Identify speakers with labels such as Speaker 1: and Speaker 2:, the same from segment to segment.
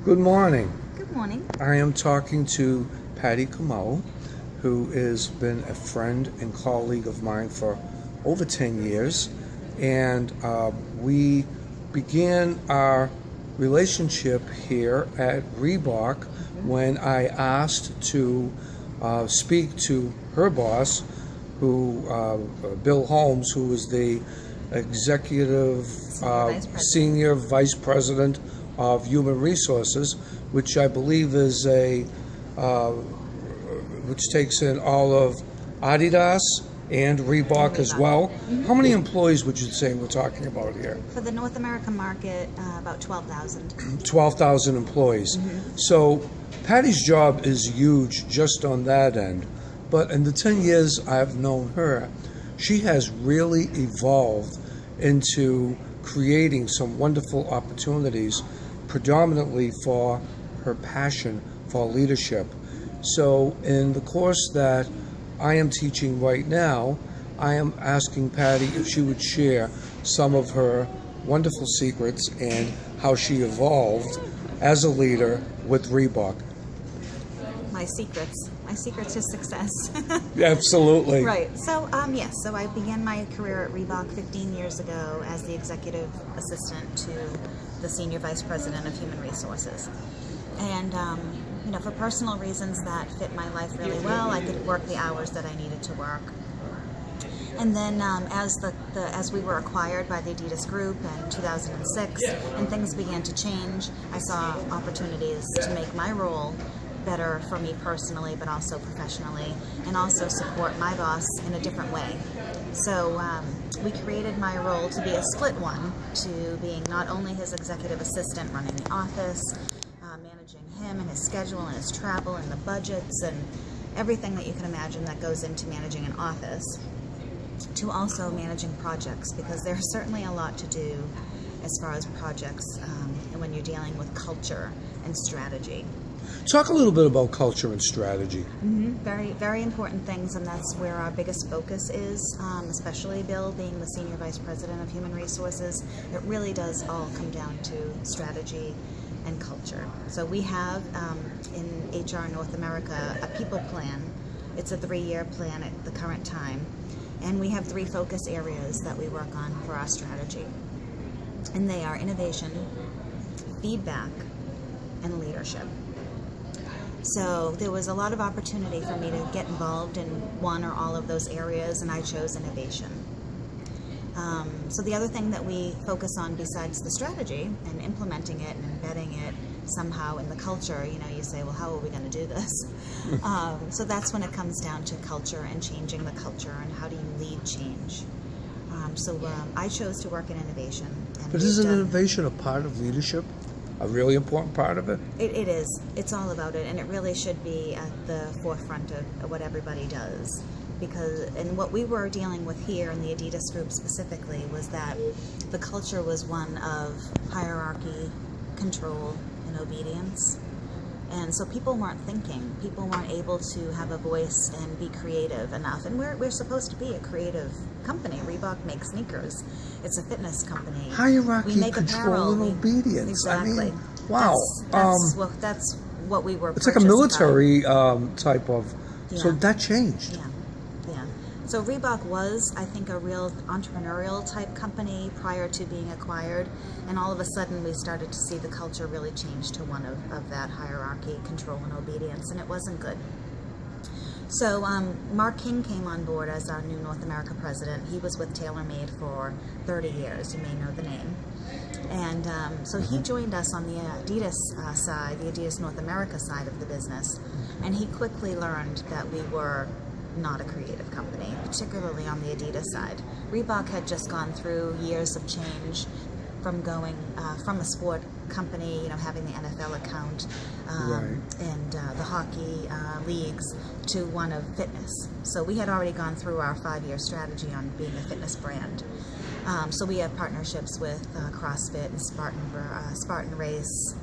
Speaker 1: Good morning.
Speaker 2: Good morning.
Speaker 1: I am talking to Patti, who has been a friend and colleague of mine for over 10 years. And we began our relationship here at Reebok when I asked to speak to her boss, Bill Holmes, who was the executive senior vice president of human resources, which I believe is which takes in all of Adidas and Reebok as well. How many employees would you say we're talking about here?
Speaker 2: For the North American market, about 12,000.
Speaker 1: 12,000 employees. So Patti's job is huge just on that end. But in the 10 years I've known her, she has really evolved into creating some wonderful opportunities, predominantly for her passion for leadership. So in the course that I am teaching right now, I am asking Patti if she would share some of her wonderful secrets and how she evolved as a leader with Reebok.
Speaker 2: My secrets to success.
Speaker 1: Absolutely.
Speaker 2: Right. So, yes. So I began my career at Reebok 15 years ago as the executive assistant to the senior vice president of human resources. And, you know, for personal reasons that fit my life really well, I could work the hours that I needed to work. And then as we were acquired by the Adidas Group in 2006 and things began to change, I saw opportunities to make my role better for me personally, but also professionally, and also support my boss in a different way. So we created my role to be a split one, to being not only his executive assistant running the office, managing him and his schedule and his travel and the budgets and everything that you can imagine that goes into managing an office, to also managing projects, because there's certainly a lot to do as far as projects and when you're dealing with culture and strategy.
Speaker 1: Talk a little bit about culture and strategy.
Speaker 2: Very, very important things, and that's where our biggest focus is, especially Bill being the Senior Vice President of Human Resources. It really does all come down to strategy and culture. So we have in HR North America a people plan. It's a 3-year plan at the current time, and we have 3 focus areas that we work on for our strategy. And they are innovation, feedback, and leadership. So there was a lot of opportunity for me to get involved in one or all of those areas, and I chose innovation. So the other thing that we focus on besides the strategy and implementing it and embedding it somehow in the culture, you know, you say, well, how are we going to do this? So that's when it comes down to culture and changing the culture and how do you lead change. I chose to work in innovation.
Speaker 1: But isn't innovation a part of leadership? A really important part of it?
Speaker 2: It is. It's all about it, and it really should be at the forefront of what everybody does. And what we were dealing with here in the Adidas Group specifically was that the culture was one of hierarchy, control, and obedience. And so people weren't thinking. People weren't able to have a voice and be creative enough. And we're supposed to be a creative company. Reebok makes sneakers. It's a fitness company.
Speaker 1: Hierarchy,
Speaker 2: we make
Speaker 1: control,
Speaker 2: apparel.
Speaker 1: and obedience.
Speaker 2: Exactly.
Speaker 1: I mean, wow.
Speaker 2: That's what we were.
Speaker 1: It's like a military type of.
Speaker 2: Yeah.
Speaker 1: So that changed.
Speaker 2: Yeah. So Reebok was, I think, a real entrepreneurial type company prior to being acquired, and all of a sudden we started to see the culture really change to one of that hierarchy, control, and obedience, and it wasn't good. So Mark King came on board as our new North America president. He was with TaylorMade for 30 years, you may know the name. And so he joined us on the Adidas side, the Adidas North America side of the business, and he quickly learned that we were not a creative company, particularly on the Adidas side. Reebok had just gone through years of change from going from a sport company, you know, having the NFL account and the hockey leagues, to one of fitness. So we had already gone through our 5-year strategy on being a fitness brand. So we have partnerships with CrossFit and Spartan Race,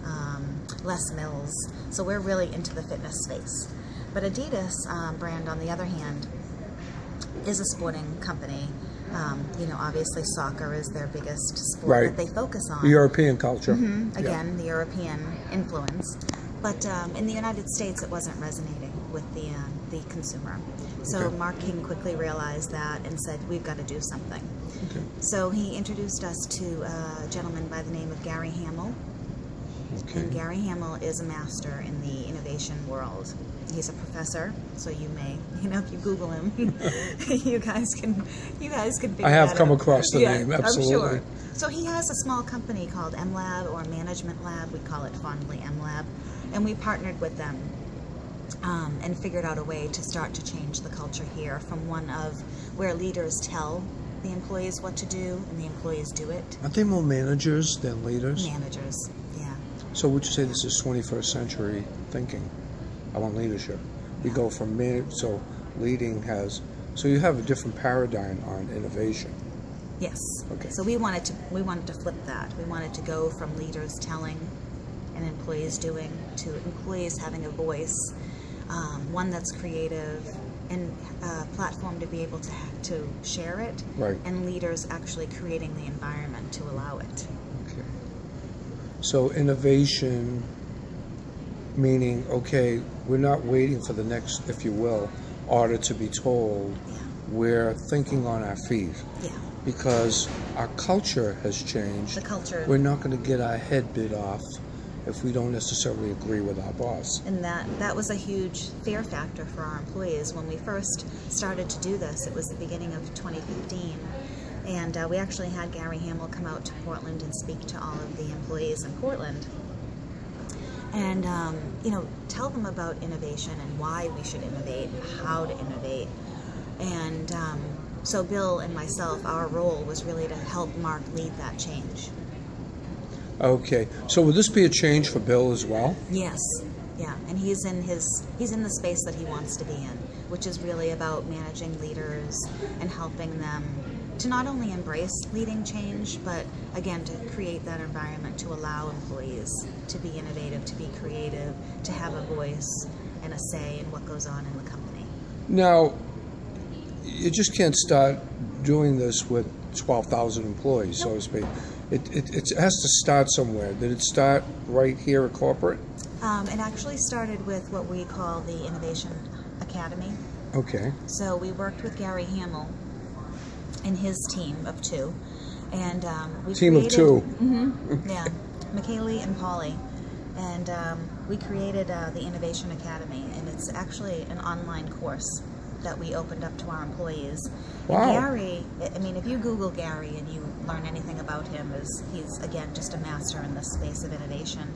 Speaker 2: Les Mills. So we're really into the fitness space. But Adidas brand, on the other hand, is a sporting company Obviously soccer is their biggest sport
Speaker 1: Right.
Speaker 2: that they focus on.
Speaker 1: The European culture.
Speaker 2: Again, the European influence. But in the United States, it wasn't resonating with the consumer. So
Speaker 1: Okay.
Speaker 2: Mark King quickly realized that and said, we've got to do something.
Speaker 1: Okay.
Speaker 2: So he introduced us to a gentleman by the name of Gary Hamill.
Speaker 1: Okay.
Speaker 2: And Gary Hamill is a master in the innovation world. He's a professor, so you may, if you Google him, you guys can figure
Speaker 1: I have
Speaker 2: that
Speaker 1: come
Speaker 2: out.
Speaker 1: across the
Speaker 2: Yeah,
Speaker 1: name, absolutely.
Speaker 2: I'm sure. So he has a small company called M-Lab, or Management Lab. We call it fondly M-Lab. And we partnered with them and figured out a way to start to change the culture here from one of where leaders tell the employees what to do and the employees do it.
Speaker 1: Aren't they more managers than leaders?
Speaker 2: Managers, yeah.
Speaker 1: So would you say this is 21st century thinking on leadership? We go from so leading so you have a different paradigm on innovation.
Speaker 2: Yes.
Speaker 1: Okay.
Speaker 2: So we wanted to flip that. We wanted to go from leaders telling and employees doing to employees having a voice, one that's creative, and a platform to be able to share it,
Speaker 1: Right.
Speaker 2: and leaders actually creating the environment to allow it.
Speaker 1: Okay. So innovation, meaning, okay, we're not waiting for the next, if you will, order to be told.
Speaker 2: Yeah.
Speaker 1: We're thinking on our feet.
Speaker 2: Yeah.
Speaker 1: Because our culture has changed.
Speaker 2: The culture.
Speaker 1: We're not going to get our head bit off if we don't necessarily agree with our boss.
Speaker 2: And that was a huge fear factor for our employees. When we first started to do this, it was the beginning of 2015, and we actually had Gary Hamill come out to Portland and speak to all of the employees in Portland, and tell them about innovation and why we should innovate and how to innovate. And so Bill and myself, our role was really to help Mark lead that change.
Speaker 1: Okay, so would this be a change for Bill as well?
Speaker 2: Yes, yeah, and he's in the space that he wants to be in, which is really about managing leaders and helping them to not only embrace leading change, but again to create that environment to allow employees to be innovative, to be creative, to have a voice and a say in what goes on in the company.
Speaker 1: Now, you just can't start doing this with 12,000 employees, so to speak. It has to start somewhere. Did it start right here at corporate?
Speaker 2: It actually started with what we call the Innovation Academy.
Speaker 1: Okay.
Speaker 2: So we worked with Gary Hamill and his team of two, and we
Speaker 1: Team
Speaker 2: created,
Speaker 1: of two.
Speaker 2: yeah, McKaylee and Polly, and we created the Innovation Academy, and it's actually an online course that we opened up to our employees.
Speaker 1: Wow.
Speaker 2: And Gary, I mean, if you Google Gary and you learn anything about him, he's again just a master in this space of innovation.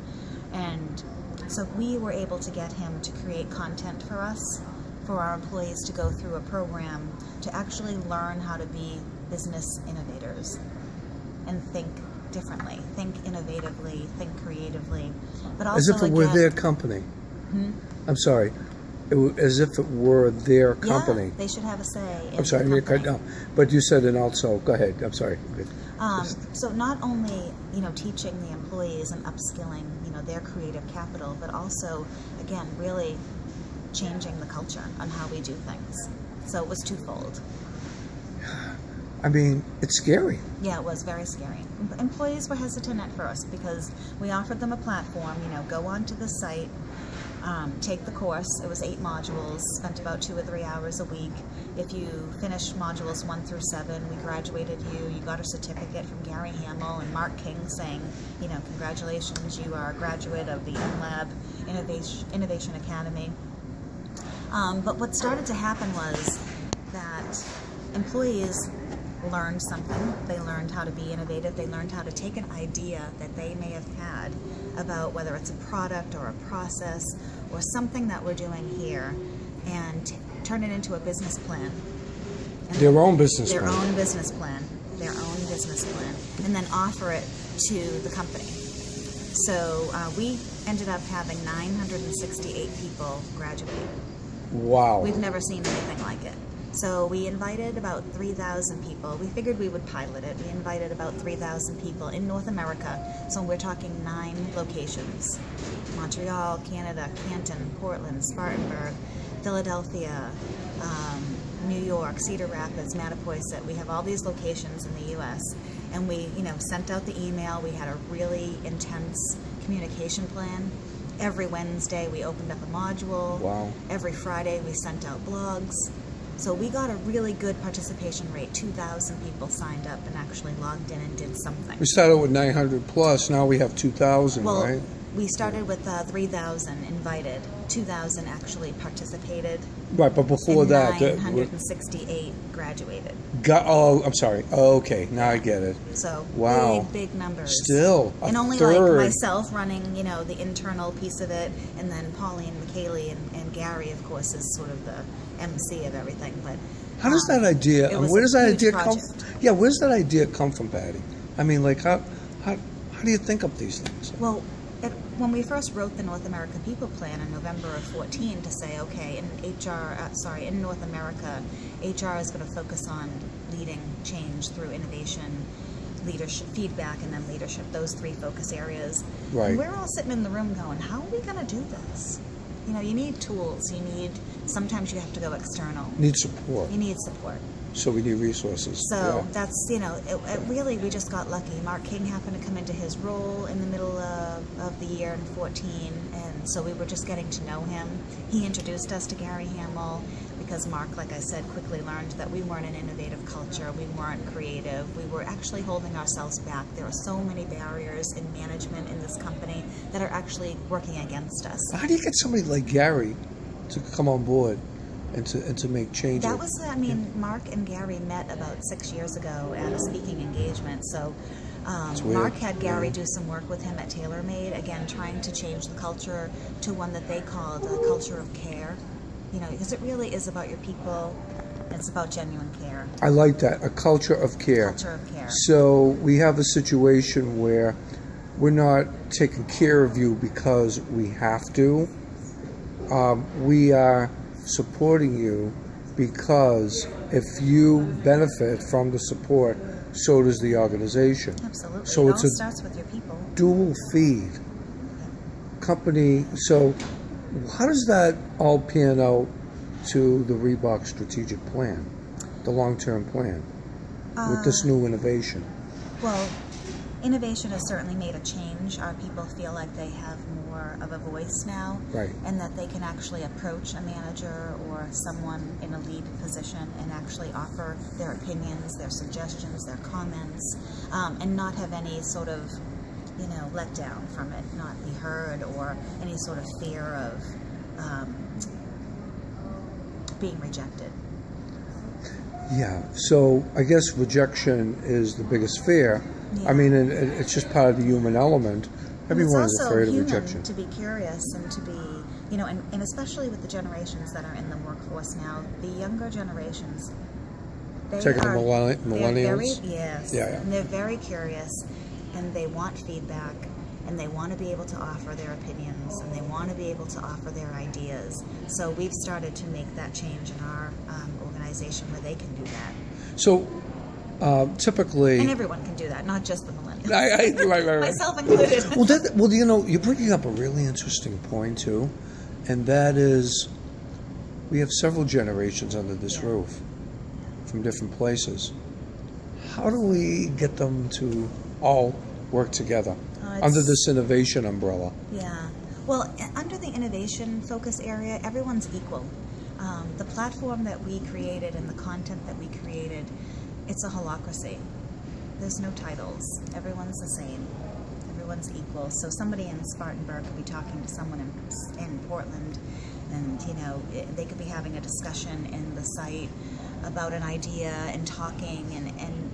Speaker 2: And so we were able to get him to create content for us, for our employees to go through a program to actually learn how to be business innovators and think differently, think innovatively, think creatively, but also
Speaker 1: As if it were their company. I'm sorry. As if it were their company.
Speaker 2: Yeah, they should have a say in
Speaker 1: I'm sorry,
Speaker 2: the company.
Speaker 1: no, but you said, and also, go ahead. I'm sorry.
Speaker 2: So not only teaching the employees and upskilling their creative capital, but also again really changing the culture on how we do things. So it was twofold.
Speaker 1: I mean, it's scary.
Speaker 2: Yeah, it was very scary. Employees were hesitant at first because we offered them a platform. Go onto the site. Take the course. It was 8 modules, spent about 2 or 3 hours a week. If you finished modules 1 through 7, we graduated you. You got a certificate from Gary Hamill and Mark King saying, congratulations, you are a graduate of the M-Lab Innovation Academy. But what started to happen was that employees learned something. They learned how to be innovative. They learned how to take an idea that they may have had about whether it's a product or a process or something that we're doing here and turn it into a business plan. And
Speaker 1: Their own business
Speaker 2: their
Speaker 1: plan.
Speaker 2: own business plan. Their own business plan. And then offer it to the company. So we ended up having 968 people graduate.
Speaker 1: Wow.
Speaker 2: We've never seen anything like it. So we invited about 3,000 people. We figured we would pilot it. We invited about 3,000 people in North America. So we're talking 9 locations. Montreal, Canada, Canton, Portland, Spartanburg, Philadelphia, New York, Cedar Rapids, Mattapoisett. We have all these locations in the U.S. And we, sent out the email. We had a really intense communication plan. Every Wednesday we opened up a module.
Speaker 1: Wow.
Speaker 2: Every Friday we sent out blogs. So we got a really good participation rate. 2,000 people signed up and actually logged in and did something.
Speaker 1: We started with 900 plus. Now we have 2,000,
Speaker 2: well,
Speaker 1: right?
Speaker 2: We started with 3,000 invited. 2,000 actually participated.
Speaker 1: Right, but before
Speaker 2: and
Speaker 1: that,
Speaker 2: 968 graduated.
Speaker 1: I'm sorry. Okay, now I get it.
Speaker 2: So
Speaker 1: wow,
Speaker 2: big numbers.
Speaker 1: Still,
Speaker 2: and only
Speaker 1: third.
Speaker 2: like myself running, the internal piece of it, and then Pauline, McKaylee, and Gary, of course, is sort of the MC of everything. But
Speaker 1: how does that idea? Where does that idea come? Yeah, where does that idea come from, Patti? I mean, like how do you think of these things?
Speaker 2: Well, when we first wrote the North America People Plan in November of 14 to say, okay, in North America, HR is going to focus on leading change through innovation, leadership, feedback, and then leadership. Those three focus areas.
Speaker 1: Right.
Speaker 2: And we're all sitting in the room going, how are we going to do this? You need tools. Sometimes you have to go external.
Speaker 1: Need support.
Speaker 2: You need support.
Speaker 1: So we need resources.
Speaker 2: So that's, really, we just got lucky. Mark King happened to come into his role in the middle of the year in 14, and so we were just getting to know him. He introduced us to Gary Hamill because Mark, like I said, quickly learned that we weren't an innovative culture, we weren't creative, we were actually holding ourselves back. There are so many barriers in management in this company that are actually working against us.
Speaker 1: How do you get somebody like Gary to come on board and to make changes?
Speaker 2: That was, Mark and Gary met about 6 years ago at a speaking engagement. So Mark had Gary do some work with him at TaylorMade, again, trying to change the culture to one that they call the culture of care. Because it really is about your people. It's about genuine care.
Speaker 1: I like that, a culture of care.
Speaker 2: Culture of care.
Speaker 1: So we have a situation where we're not taking care of you because we have to. We are supporting you because if you benefit from the support, so does the organization.
Speaker 2: Absolutely.
Speaker 1: So
Speaker 2: it
Speaker 1: it's
Speaker 2: all starts with your people.
Speaker 1: Dual feed company. So how does that all pan out to the Reebok strategic plan, the long-term plan, with this new innovation?
Speaker 2: Well, innovation has certainly made a change. Our people feel like they have more of a voice now,
Speaker 1: right,
Speaker 2: and that they can actually approach a manager or someone in a lead position and actually offer their opinions, their suggestions, their comments, and not have any sort of let down from it, not be heard, or any sort of fear of being rejected.
Speaker 1: Yeah, so I guess rejection is the biggest fear.
Speaker 2: Yeah.
Speaker 1: I mean, it's just part of the human element. Everyone is afraid of rejection.
Speaker 2: To be curious and to be, and especially with the generations that are in the workforce now, the younger generations, they
Speaker 1: Taking the millennials?
Speaker 2: Yes.
Speaker 1: Yeah.
Speaker 2: And they're very curious, and they want feedback, and they want to be able to offer their opinions, and they want to be able to offer their ideas. So we've started to make that change in our organization where they can do that.
Speaker 1: So typically,
Speaker 2: and everyone can do that, not just the millennials.
Speaker 1: Right.
Speaker 2: Myself included.
Speaker 1: Well, you're bringing up a really interesting point too, and that is, we have several generations under this roof from different places. How do we get them to all work together under this innovation umbrella?
Speaker 2: Yeah. Well, under the innovation focus area, everyone's equal. The platform that we created and the content that we created, it's a holacracy. There's no titles. Everyone's the same. Everyone's equal. So somebody in Spartanburg could be talking to someone in Portland, and they could be having a discussion in the site about an idea and talking, and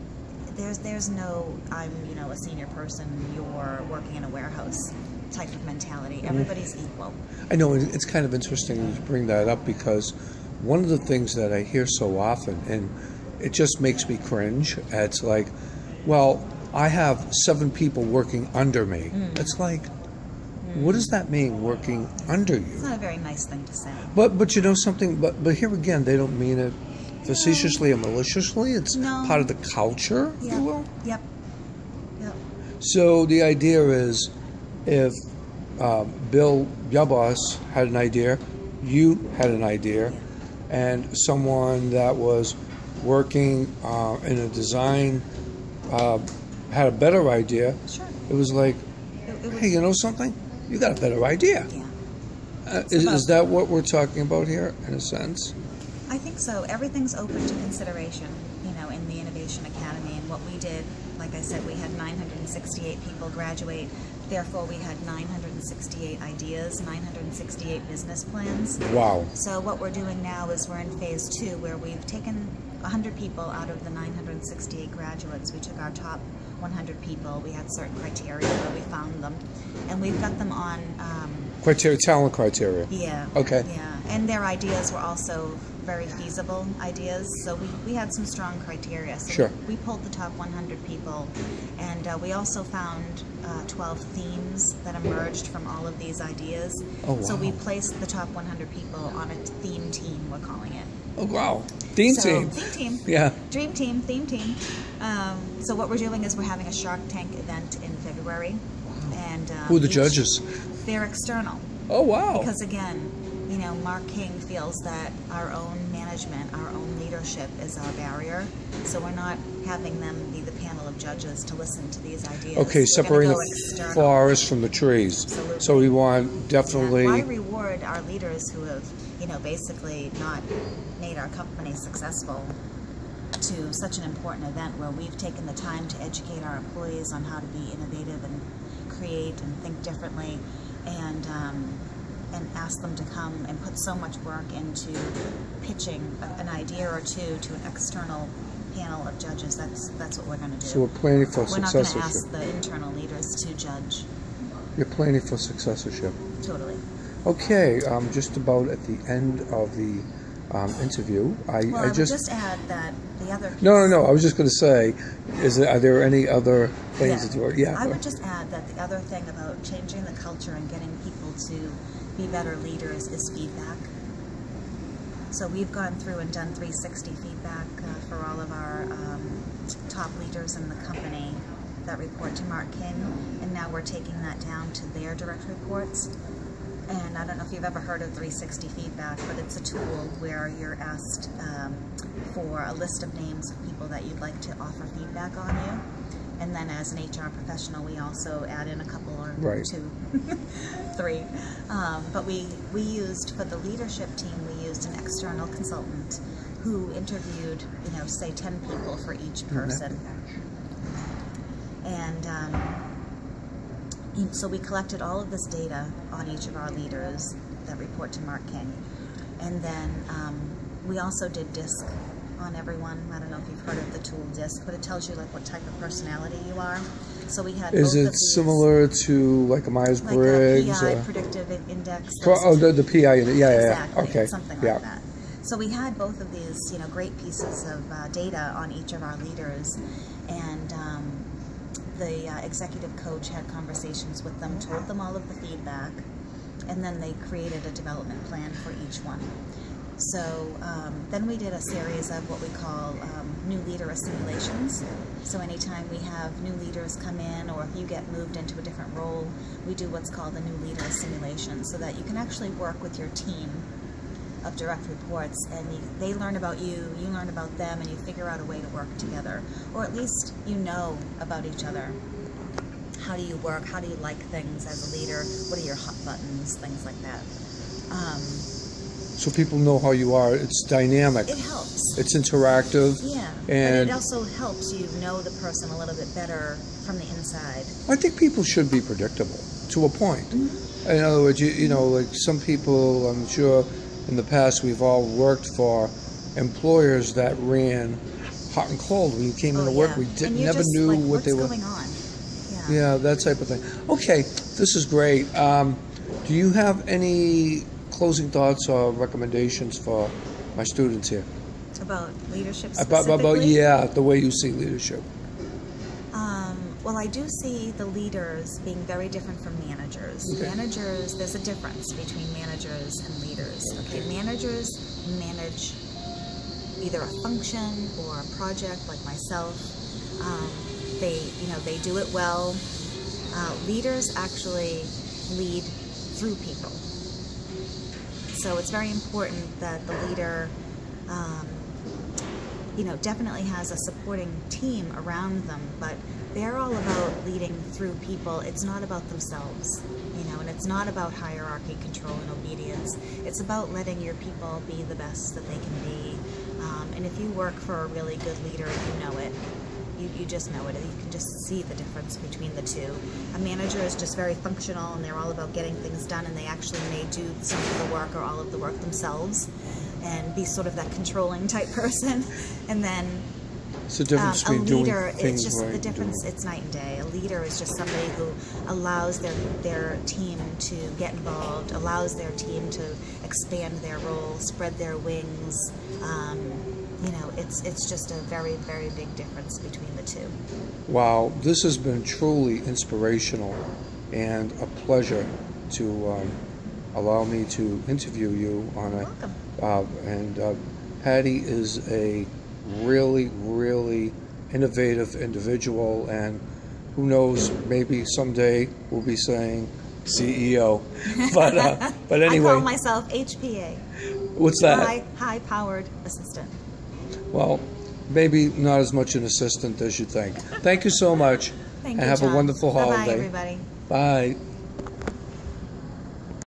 Speaker 2: there's no I'm a senior person, you're working in a warehouse type of mentality. Everybody's equal. I
Speaker 1: know it's kind of interesting you bring that up, because one of the things that I hear so often, and it just makes me cringe, it's like, well, I have 7 people working under me. It's like, what does that mean, working under you?
Speaker 2: It's not a very nice thing to say.
Speaker 1: But you know something, but here again, they don't mean it facetiously or maliciously. It's part of the culture, if you will.
Speaker 2: Yep.
Speaker 1: So the idea is, if Bill, your boss, had an idea, you had an idea, and someone that was working in a design had a better idea,
Speaker 2: Sure.
Speaker 1: it was like,
Speaker 2: It
Speaker 1: hey, you know something? You got a better idea.
Speaker 2: Yeah.
Speaker 1: Is that what we're talking about here, in a sense?
Speaker 2: I think so. Everything's open to consideration, in the Innovation Academy. And what we did, like I said, we had 968 people graduate. Therefore, we had 968 ideas, 968 business plans.
Speaker 1: Wow.
Speaker 2: So what we're doing now is we're in phase 2, where we've taken 100 people out of the 968 graduates. We took our top 100 people. We had certain criteria where we found them, and we've got them on
Speaker 1: Talent criteria.
Speaker 2: Yeah.
Speaker 1: Okay.
Speaker 2: Yeah, and their ideas were also very feasible ideas. So we had some strong criteria. So
Speaker 1: Sure.
Speaker 2: we pulled the top 100 people, and we also found 12 themes that emerged from all of these ideas.
Speaker 1: Oh, wow.
Speaker 2: So we placed the top 100 people on a theme team, we're calling it.
Speaker 1: Oh, wow. Theme team.
Speaker 2: Theme team.
Speaker 1: Yeah.
Speaker 2: Dream team, theme team. So what we're doing is we're having a Shark Tank event in February. And
Speaker 1: Who are the judges?
Speaker 2: They're external.
Speaker 1: Oh, wow.
Speaker 2: Because again, Mark King feels that our own management, our own leadership is our barrier. So we're not having them be the panel of judges to listen to these ideas.
Speaker 1: Okay, separating the
Speaker 2: external.
Speaker 1: forest from the trees.
Speaker 2: Absolutely.
Speaker 1: So we want definitely...
Speaker 2: Yeah. Why reward our leaders who have, basically not made our company successful to such an important event where we've taken the time to educate our employees on how to be innovative and create and think differently, and ask them to come and put so much work into pitching an idea or two to an external panel of judges. That's what we're going to do.
Speaker 1: So we're planning for
Speaker 2: We're not going to
Speaker 1: successorship.
Speaker 2: ask the internal leaders to judge.
Speaker 1: You're planning for successorship.
Speaker 2: Totally.
Speaker 1: Okay, just about at the end of the interview.
Speaker 2: I would just add that the other piece...
Speaker 1: No. I was just going to say, are there any other things that you are... Yeah.
Speaker 2: I would just add that the other thing about changing the culture and getting people to be better leaders is feedback. So we've gone through and done 360 feedback for all of our top leaders in the company that report to Mark King, and now we're taking that down to their direct reports. And I don't know if you've ever heard of 360 feedback, but it's a tool where you're asked for a list of names of people that you'd like to offer feedback on you. And then as an HR professional, we also add in a couple or two, 3. But we used, for the leadership team, we used an external consultant who interviewed, say 10 people for each person. And so we collected all of this data on each of our leaders that report to Mark King. And then we also did DISC on everyone. I don't know if you've heard of the tool DISC, but it tells you what type of personality you are. So we had
Speaker 1: Is it similar to like a Myers-Briggs?
Speaker 2: Like a PI, predictive index.
Speaker 1: The PI,
Speaker 2: exactly,
Speaker 1: okay.
Speaker 2: Something like that. So we had both of these, great pieces of data on each of our leaders, and the executive coach had conversations with them, told them all of the feedback, and then they created a development plan for each one. So then we did a series of what we call new leader assimilations. So anytime we have new leaders come in, or if you get moved into a different role, we do what's called a new leader assimilation, so that you can actually work with your team of direct reports, and they learn about you, you learn about them, and you figure out a way to work together. Or at least you know about each other. How do you work? How do you like things as a leader? What are your hot buttons? Things like that.
Speaker 1: So people know how you are. It's dynamic.
Speaker 2: It helps.
Speaker 1: It's interactive.
Speaker 2: Yeah.
Speaker 1: And
Speaker 2: it also helps you know the person a little bit better from the inside.
Speaker 1: I think people should be predictable to a point. Mm-hmm. In other words, like some people, I'm sure in the past we've all worked for employers that ran hot and cold. When you came into work, we never knew what they were.
Speaker 2: What's going on?
Speaker 1: Yeah, that type of thing. Okay, this is great. Do you have any closing thoughts or recommendations for my students here?
Speaker 2: About leadership specifically?
Speaker 1: About the way you see leadership.
Speaker 2: Well, I do see the leaders being very different from managers.
Speaker 1: Okay.
Speaker 2: Managers, there's a difference between managers and leaders. Okay, managers manage either a function or a project, like myself. They do it well. Leaders actually lead through people. So it's very important that the leader you know, definitely has a supporting team around them, but they're all about leading through people. It's not about themselves, you know, and it's not about hierarchy, control, and obedience. It's about letting your people be the best that they can be. And if you work for a really good leader, you know it. You just know it. You can just see the difference between the two. A manager is just very functional, and they're all about getting things done, and they actually may do some of the work or all of the work themselves and be sort of that controlling type person. And then
Speaker 1: it's the difference
Speaker 2: a
Speaker 1: between
Speaker 2: leader,
Speaker 1: doing things
Speaker 2: it's just
Speaker 1: right
Speaker 2: the difference, it's night and day. A leader is just somebody who allows their team to get involved, allows their team to expand their role, spread their wings. You know, it's just a very, very big difference between the two.
Speaker 1: Wow, this has been truly inspirational and a pleasure to allow me to interview you on
Speaker 2: You're welcome.
Speaker 1: Patti is a really, really innovative individual, and who knows, maybe someday we'll be saying CEO. But anyway,
Speaker 2: I call myself HPA.
Speaker 1: What's that?
Speaker 2: High-powered assistant.
Speaker 1: Well, maybe not as much an assistant as you think. Thank you so much.
Speaker 2: Thank
Speaker 1: and
Speaker 2: you,
Speaker 1: have
Speaker 2: John.
Speaker 1: a wonderful holiday.
Speaker 2: Bye-bye, everybody.
Speaker 1: Bye.